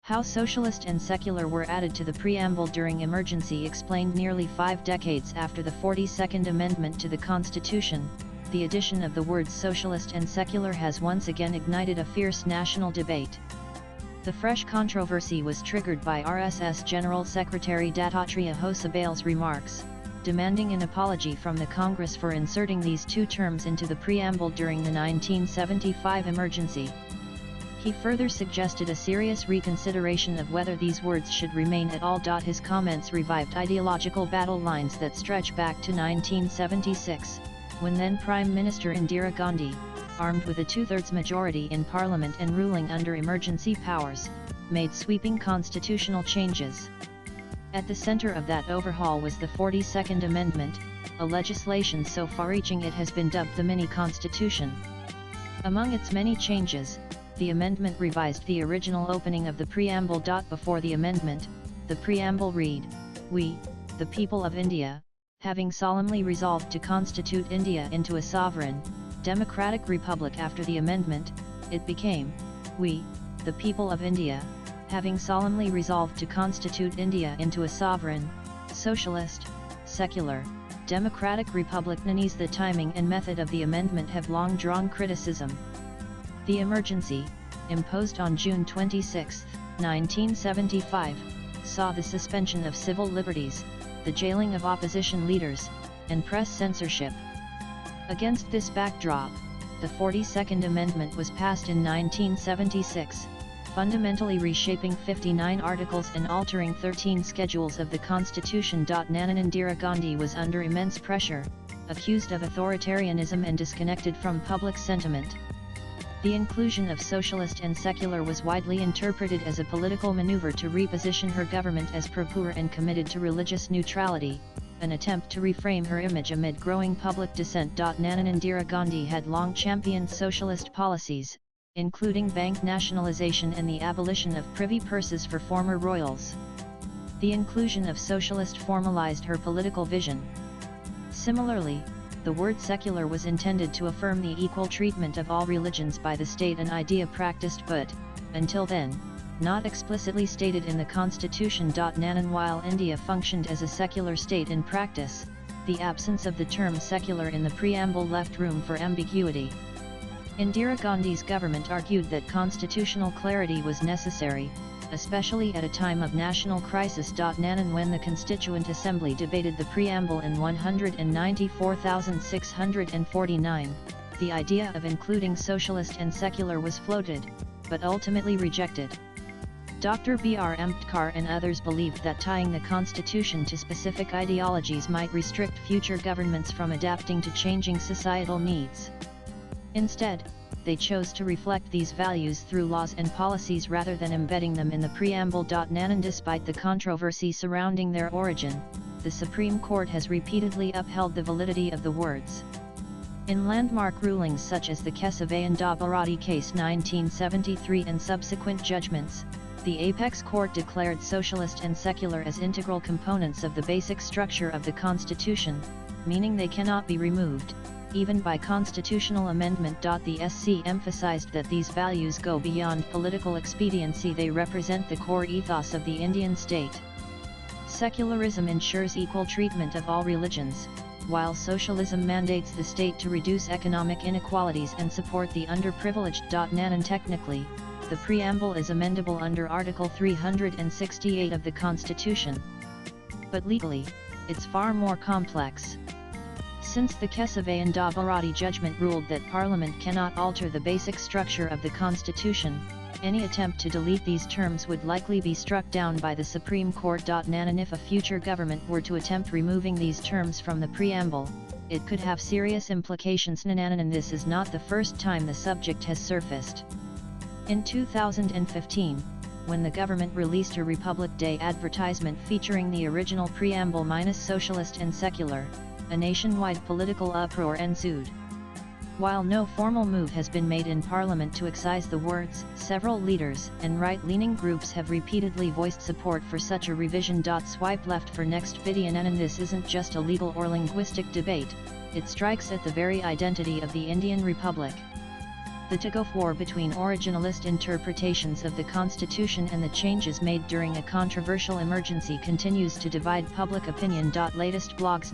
How socialist and secular were added to the preamble during emergency explained. Nearly 5 decades after the 42nd Amendment to the Constitution, the addition of the words socialist and secular has once again ignited a fierce national debate. The fresh controversy was triggered by RSS General Secretary Dattatreya Hosabal's remarks, demanding an apology from the Congress for inserting these two terms into the preamble during the 1975 emergency. He further suggested a serious reconsideration of whether these words should remain at all. His comments revived ideological battle lines that stretch back to 1976, when then Prime Minister Indira Gandhi, armed with a two-thirds majority in Parliament and ruling under emergency powers, made sweeping constitutional changes. At the center of that overhaul was the 42nd Amendment, a legislation so far-reaching it has been dubbed the mini-constitution. Among its many changes, the amendment revised the original opening of the preamble. Before the amendment, the preamble read, "We, the people of India, having solemnly resolved to constitute India into a sovereign, democratic republic." After the amendment, it became, "We, the people of India, having solemnly resolved to constitute India into a sovereign, socialist, secular, democratic republic." The timing and method of the amendment have long drawn criticism. The emergency, imposed on June 26, 1975, saw the suspension of civil liberties, the jailing of opposition leaders, and press censorship. Against this backdrop, the 42nd Amendment was passed in 1976, fundamentally reshaping 59 articles and altering 13 schedules of the Constitution. Indira Gandhi was under immense pressure, accused of authoritarianism and disconnected from public sentiment. The inclusion of socialist and secular was widely interpreted as a political maneuver to reposition her government as pro-poor and committed to religious neutrality, an attempt to reframe her image amid growing public dissent. Indira Gandhi had long championed socialist policies, including bank nationalization and the abolition of privy purses for former royals. The inclusion of socialist formalized her political vision. Similarly, the word secular was intended to affirm the equal treatment of all religions by the state, an idea practiced but, until then, not explicitly stated in the Constitution. While India functioned as a secular state in practice, the absence of the term secular in the preamble left room for ambiguity. Indira Gandhi's government argued that constitutional clarity was necessary, especially at a time of national crisis. When the Constituent Assembly debated the preamble in 194,649, the idea of including socialist and secular was floated, but ultimately rejected. Dr. B.R. Ambedkar and others believed that tying the Constitution to specific ideologies might restrict future governments from adapting to changing societal needs. Instead, they chose to reflect these values through laws and policies rather than embedding them in the preamble. Despite the controversy surrounding their origin, the Supreme Court has repeatedly upheld the validity of the words. In landmark rulings such as the Kesavananda Bharati case 1973 and subsequent judgments, the apex court declared socialist and secular as integral components of the basic structure of the Constitution, meaning they cannot be removed, even by constitutional amendment. The SC emphasized that these values go beyond political expediency, they represent the core ethos of the Indian state. Secularism ensures equal treatment of all religions, while socialism mandates the state to reduce economic inequalities and support the underprivileged. Technically, the preamble is amendable under Article 368 of the Constitution. But legally, it's far more complex. Since the Kesavananda Bharati judgment ruled that Parliament cannot alter the basic structure of the Constitution, any attempt to delete these terms would likely be struck down by the Supreme Court. And if a future government were to attempt removing these terms from the preamble, it could have serious implications. And this is not the first time the subject has surfaced. In 2015, when the government released a Republic Day advertisement featuring the original preamble minus socialist and secular, a nationwide political uproar ensued. While no formal move has been made in Parliament to excise the words, several leaders and right-leaning groups have repeatedly voiced support for such a revision. Swipe left for next video. And this isn't just a legal or linguistic debate, it strikes at the very identity of the Indian Republic. The tug-of-war between originalist interpretations of the Constitution and the changes made during a controversial emergency continues to divide public opinion. Latest blogs.